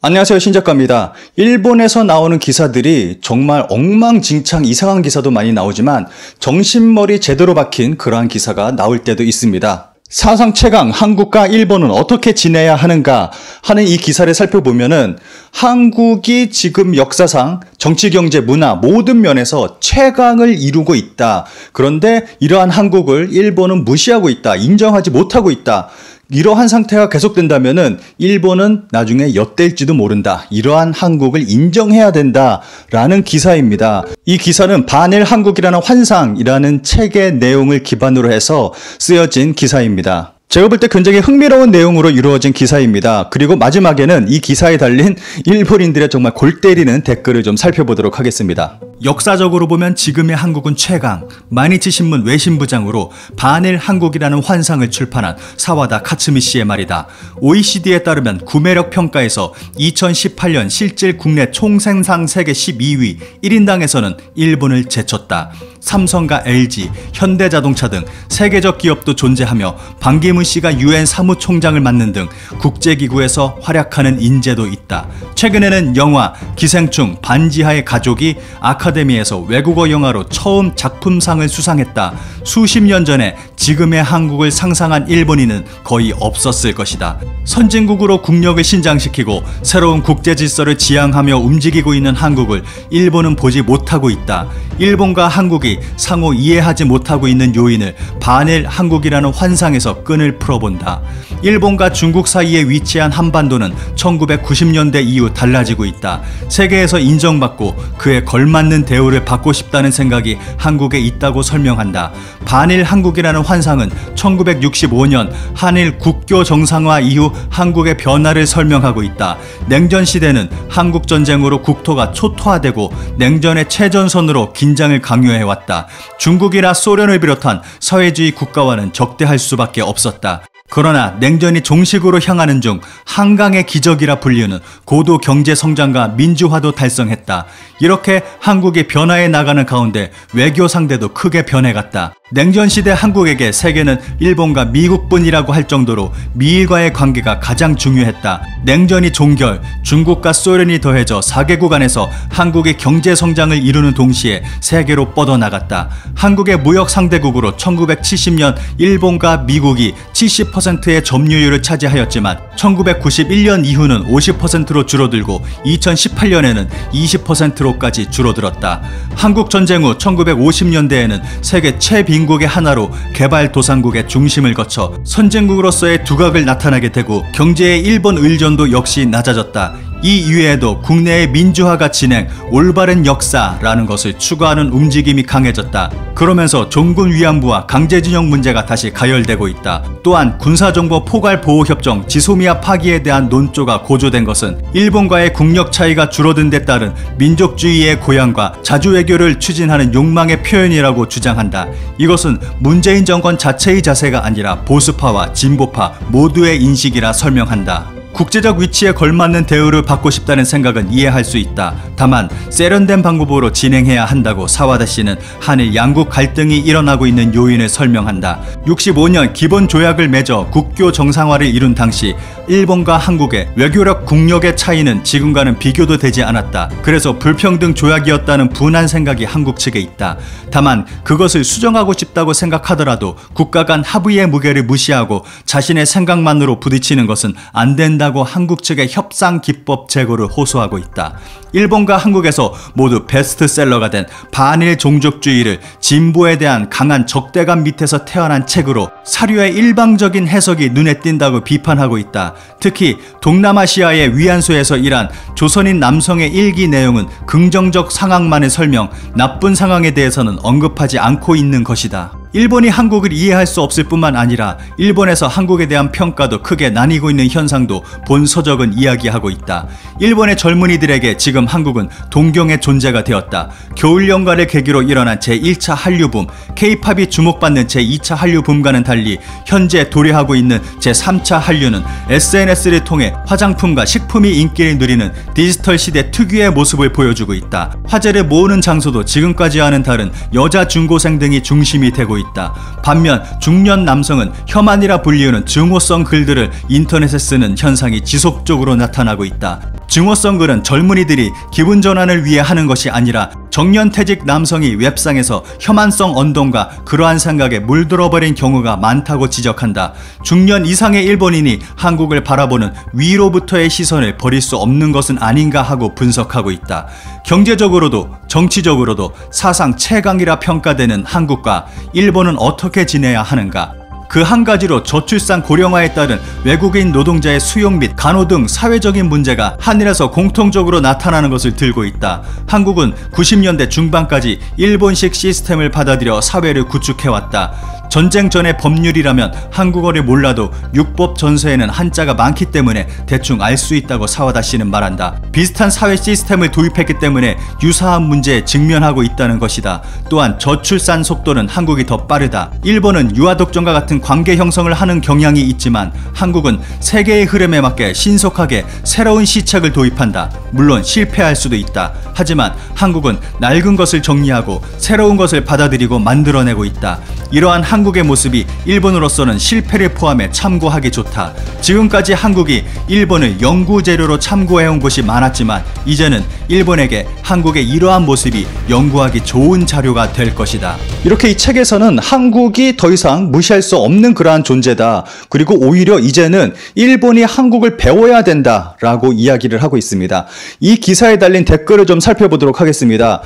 안녕하세요, 신작가입니다. 일본에서 나오는 기사들이 정말 엉망진창 이상한 기사도 많이 나오지만 정신머리 제대로 박힌 그러한 기사가 나올 때도 있습니다. 사상 최강 한국과 일본은 어떻게 지내야 하는가 하는 이 기사를 살펴보면은 한국이 지금 역사상 정치, 경제, 문화 모든 면에서 최강을 이루고 있다. 그런데 이러한 한국을 일본은 무시하고 있다. 인정하지 못하고 있다. 이러한 상태가 계속된다면은 일본은 나중에 엿될지도 모른다. 이러한 한국을 인정해야 된다라는 기사입니다. 이 기사는 반일 한국이라는 환상이라는 책의 내용을 기반으로 해서 쓰여진 기사입니다. 제가 볼 때 굉장히 흥미로운 내용으로 이루어진 기사입니다. 그리고 마지막에는 이 기사에 달린 일본인들의 정말 골 때리는 댓글을 좀 살펴보도록 하겠습니다. 역사적으로 보면 지금의 한국은 최강, 마니치신문 외신부장으로 반일 한국이라는 환상을 출판한 사와다 카츠미 씨의 말이다. OECD에 따르면 구매력 평가에서 2018년 실질 국내 총생산 세계 12위 1인당에서는 일본을 제쳤다. 삼성과 LG, 현대자동차 등 세계적 기업도 존재하며 반기문 씨가 UN 사무총장을 맡는 등 국제기구에서 활약하는 인재도 있다. 최근에는 영화 기생충 반지하의 가족이 아카데미에서 외국어 영화로 처음 작품상을 수상했다. 수십 년 전에 지금의 한국을 상상한 일본인은 거의 없었을 것이다. 선진국으로 국력을 신장시키고 새로운 국제 질서를 지향하며 움직이고 있는 한국을 일본은 보지 못하고 있다. 일본과 한국이 상호 이해하지 못하고 있는 요인을 반일 한국이라는 환상에서 끈을 풀어본다. 일본과 중국 사이에 위치한 한반도는 1990년대 이후 달라지고 있다. 세계에서 인정받고 그에 걸맞는 대우를 받고 싶다는 생각이 한국에 있다고 설명한다. 반일 한국이라는 환상은 1965년 한일 국교 정상화 이후 한국의 변화를 설명하고 있다. 냉전 시대는 한국 전쟁으로 국토가 초토화되고 냉전의 최전선으로 긴장을 강요해왔다. 중국이나 소련을 비롯한 사회주의 국가와는 적대할 수밖에 없었다. 그러나 냉전이 종식으로 향하는 중 한강의 기적이라 불리는 고도 경제 성장과 민주화도 달성했다. 이렇게 한국이 변화해 나가는 가운데 외교 상대도 크게 변해갔다. 냉전시대 한국에게 세계는 일본과 미국뿐이라고 할 정도로 미일과의 관계가 가장 중요했다. 냉전이 종결, 중국과 소련이 더해져 4개국 안에서 한국이 경제 성장을 이루는 동시에 세계로 뻗어나갔다. 한국의 무역 상대국으로 1970년 일본과 미국이 70%의 점유율을 차지하였지만 1991년 이후는 50%로 줄어들고 2018년에는 20%로까지 줄어들었다. 한국 전쟁 후 1950년대에는 세계 최빈국의 하나로 개발도상국의 중심을 거쳐 선진국으로서의 두각을 나타나게 되고 경제의 일본 의존도 역시 낮아졌다. 이 이외에도 국내의 민주화가 진행, 올바른 역사라는 것을 추구하는 움직임이 강해졌다. 그러면서 종군 위안부와 강제징용 문제가 다시 가열되고 있다. 또한 군사정보 포괄보호협정 지소미아 파기에 대한 논조가 고조된 것은 일본과의 국력 차이가 줄어든 데 따른 민족주의의 고향과 자주외교를 추진하는 욕망의 표현이라고 주장한다. 이것은 문재인 정권 자체의 자세가 아니라 보수파와 진보파 모두의 인식이라 설명한다. 국제적 위치에 걸맞는 대우를 받고 싶다는 생각은 이해할 수 있다. 다만 세련된 방법으로 진행해야 한다고 사와다 씨는 한일 양국 갈등이 일어나고 있는 요인을 설명한다. 65년 기본조약을 맺어 국교 정상화를 이룬 당시 일본과 한국의 외교력 국력의 차이는 지금과는 비교도 되지 않았다. 그래서 불평등 조약이었다는 분한 생각이 한국 측에 있다. 다만 그것을 수정하고 싶다고 생각하더라도 국가 간 합의의 무게를 무시하고 자신의 생각만으로 부딪히는 것은 안 된다고 한국 측의 협상 기법 제고를 호소하고 있다. 일본과 한국에서 모두 베스트셀러가 된 반일 종족주의를 진보에 대한 강한 적대감 밑에서 태어난 책으로 사료의 일방적인 해석이 눈에 띈다고 비판하고 있다. 특히 동남아시아의 위안소에서 일한 조선인 남성의 일기 내용은 긍정적 상황만을 설명, 나쁜 상황에 대해서는 언급하지 않고 있는 것이다. 일본이 한국을 이해할 수 없을 뿐만 아니라 일본에서 한국에 대한 평가도 크게 나뉘고 있는 현상도 본 서적은 이야기하고 있다. 일본의 젊은이들에게 지금 한국은 동경의 존재가 되었다. 겨울연가를 계기로 일어난 제1차 한류붐, K-팝이 주목받는 제2차 한류붐과는 달리 현재 도래하고 있는 제3차 한류는 SNS를 통해 화장품과 식품이 인기를 누리는 디지털 시대 특유의 모습을 보여주고 있다. 화제를 모으는 장소도 지금까지와는 다른 여자 중고생 등이 중심이 되고 있다. 반면 중년 남성은 혐한이라 불리우는 증오성 글들을 인터넷에 쓰는 현상이 지속적으로 나타나고 있다. 증오성 글은 젊은이들이 기분 전환을 위해 하는 것이 아니라 정년퇴직 남성이 웹상에서 혐한성 언동과 그러한 생각에 물들어버린 경우가 많다고 지적한다. 중년 이상의 일본인이 한국을 바라보는 위로부터의 시선을 버릴 수 없는 것은 아닌가 하고 분석하고 있다. 경제적으로도 정치적으로도 사상 최강이라 평가되는 한국과 일본은 어떻게 지내야 하는가? 그 한 가지로 저출산 고령화에 따른 외국인 노동자의 수용 및 간호 등 사회적인 문제가 한일에서 공통적으로 나타나는 것을 들고 있다. 한국은 90년대 중반까지 일본식 시스템을 받아들여 사회를 구축해왔다. 전쟁 전의 법률이라면 한국어를 몰라도 육법 전서에는 한자가 많기 때문에 대충 알 수 있다고 사와다 씨는 말한다. 비슷한 사회 시스템을 도입했기 때문에 유사한 문제에 직면하고 있다는 것이다. 또한 저출산 속도는 한국이 더 빠르다. 일본은 유아독점과 같은 관계 형성을 하는 경향이 있지만 한국은 세계의 흐름에 맞게 신속하게 새로운 시책을 도입한다. 물론 실패할 수도 있다. 하지만 한국은 낡은 것을 정리하고 새로운 것을 받아들이고 만들어내고 있다. 이러한 한국의 모습이 일본으로서는 실패를 포함해 참고하기 좋다. 지금까지 한국이 일본을 연구 재료로 참고해온 곳이 많았지만 이제는 일본에게 한국의 이러한 모습이 연구하기 좋은 자료가 될 것이다. 이렇게 이 책에서는 한국이 더 이상 무시할 수 없는 그러한 존재다. 그리고 오히려 이제는 일본이 한국을 배워야 된다 라고 이야기를 하고 있습니다. 이 기사에 달린 댓글을 좀 살펴보도록 하겠습니다.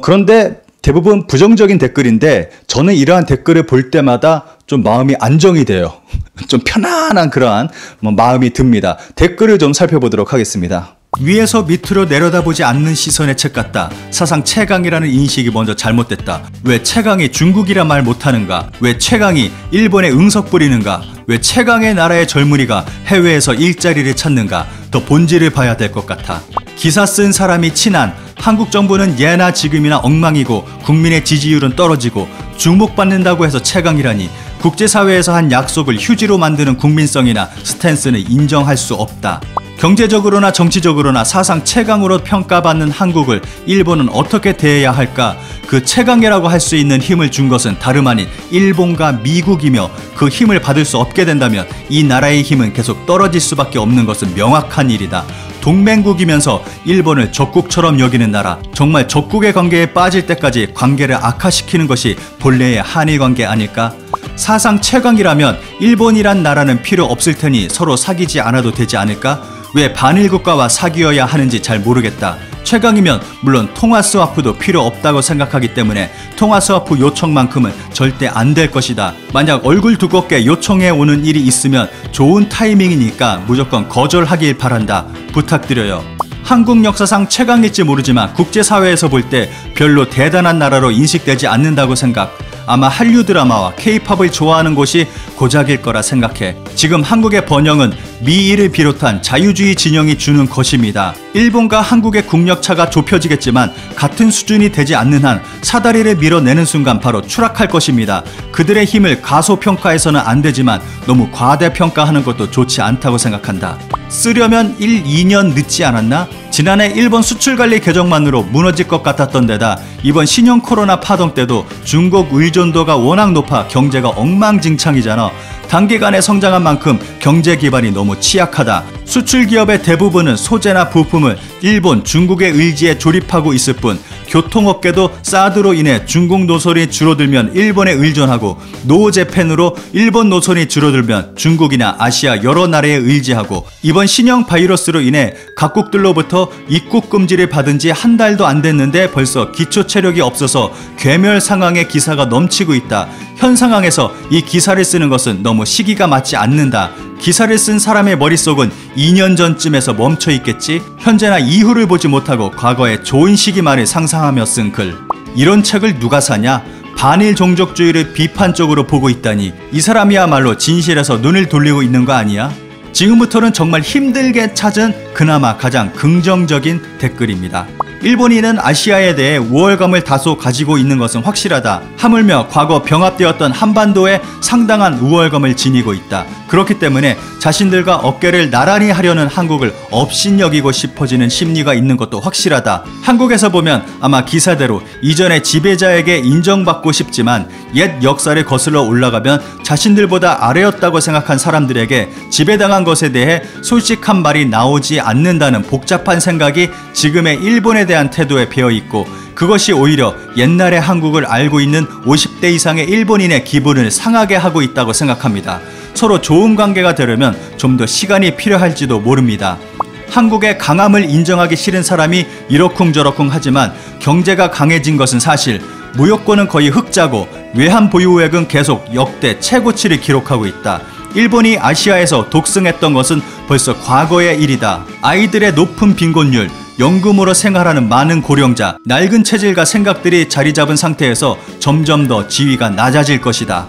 그런데 대부분 부정적인 댓글인데 저는 이러한 댓글을 볼 때마다 좀 마음이 안정이 돼요. 좀 편안한 그러한 마음이 듭니다. 댓글을 좀 살펴보도록 하겠습니다. 위에서 밑으로 내려다보지 않는 시선의 책 같다. 사상 최강이라는 인식이 먼저 잘못됐다. 왜 최강이 중국이라 말 못하는가? 왜 최강이 일본에 응석 부리는가? 왜 최강의 나라의 젊은이가 해외에서 일자리를 찾는가? 더 본질을 봐야 될 것 같아. 기사 쓴 사람이 친한 한국 정부는 예나 지금이나 엉망이고 국민의 지지율은 떨어지고 주목받는다고 해서 최강이라니 국제사회에서 한 약속을 휴지로 만드는 국민성이나 스탠스는 인정할 수 없다. 경제적으로나 정치적으로나 사상 최강으로 평가받는 한국을 일본은 어떻게 대해야 할까? 그 최강이라고 할 수 있는 힘을 준 것은 다름 아닌 일본과 미국이며 그 힘을 받을 수 없게 된다면 이 나라의 힘은 계속 떨어질 수밖에 없는 것은 명확한 일이다. 동맹국이면서 일본을 적국처럼 여기는 나라, 정말 적국의 관계에 빠질 때까지 관계를 악화시키는 것이 본래의 한일 관계 아닐까? 사상 최강이라면 일본이란 나라는 필요 없을 테니 서로 사귀지 않아도 되지 않을까? 왜 반일 국가와 사귀어야 하는지 잘 모르겠다. 최강이면 물론 통화 스와프도 필요 없다고 생각하기 때문에 통화 스와프 요청만큼은 절대 안 될 것이다. 만약 얼굴 두껍게 요청해 오는 일이 있으면 좋은 타이밍이니까 무조건 거절하길 바란다. 부탁드려요. 한국 역사상 최강일지 모르지만 국제사회에서 볼 때 별로 대단한 나라로 인식되지 않는다고 생각. 아마 한류 드라마와 K-팝을 좋아하는 곳이 고작일 거라 생각해. 지금 한국의 번영은 미일을 비롯한 자유주의 진영이 주는 것입니다. 일본과 한국의 국력차가 좁혀지겠지만 같은 수준이 되지 않는 한 사다리를 밀어내는 순간 바로 추락할 것입니다. 그들의 힘을 가소평가해서는 안 되지만 너무 과대평가하는 것도 좋지 않다고 생각한다. 쓰려면 1, 2년 늦지 않았나? 지난해 일본 수출관리 개정만으로 무너질 것 같았던 데다 이번 신형 코로나 파동 때도 중국 의존도가 워낙 높아 경제가 엉망진창이잖아. 단기간에 성장한 만큼 경제 기반이 너무 취약하다. 수출 기업의 대부분은 소재나 부품을 일본, 중국의 의지에 조립하고 있을 뿐 교통업계도 사드로 인해 중국 노선이 줄어들면 일본에 의존하고 노재팬으로 일본 노선이 줄어들면 중국이나 아시아 여러 나라에 의지하고 이번 신형 바이러스로 인해 각국들로부터 입국 금지를 받은 지 한 달도 안 됐는데 벌써 기초 체력이 없어서 괴멸 상황의 기사가 넘치고 있다. 현 상황에서 이 기사를 쓰는 것은 너무 시기가 맞지 않는다. 기사를 쓴 사람의 머릿속은 2년 전쯤에서 멈춰 있겠지? 현재나 이후를 보지 못하고 과거의 좋은 시기만을 상상하며 쓴 글. 이런 책을 누가 사냐? 반일 종족주의를 비판적으로 보고 있다니 이 사람이야말로 진실에서 눈을 돌리고 있는 거 아니야? 지금부터는 정말 힘들게 찾은 그나마 가장 긍정적인 댓글입니다. 일본인은 아시아에 대해 우월감을 다소 가지고 있는 것은 확실하다. 하물며 과거 병합되었던 한반도에 상당한 우월감을 지니고 있다. 그렇기 때문에 자신들과 어깨를 나란히 하려는 한국을 업신여기고 싶어지는 심리가 있는 것도 확실하다. 한국에서 보면 아마 기사대로 이전의 지배자에게 인정받고 싶지만 옛 역사를 거슬러 올라가면 자신들보다 아래였다고 생각한 사람들에게 지배당한 것에 대해 솔직한 말이 나오지 않는다는 복잡한 생각이 지금의 일본에 대한 태도에 배어있고, 그것이 오히려 옛날의 한국을 알고 있는 50대 이상의 일본인의 기분을 상하게 하고 있다고 생각합니다. 서로 좋은 관계가 되려면 좀 더 시간이 필요할지도 모릅니다. 한국의 강함을 인정하기 싫은 사람이 이러쿵저러쿵 하지만 경제가 강해진 것은 사실, 무역권은 거의 흑자고 외환 보유액은 계속 역대 최고치를 기록하고 있다. 일본이 아시아에서 독승했던 것은 벌써 과거의 일이다. 아이들의 높은 빈곤율, 연금으로 생활하는 많은 고령자, 낡은 체질과 생각들이 자리 잡은 상태에서 점점 더 지위가 낮아질 것이다.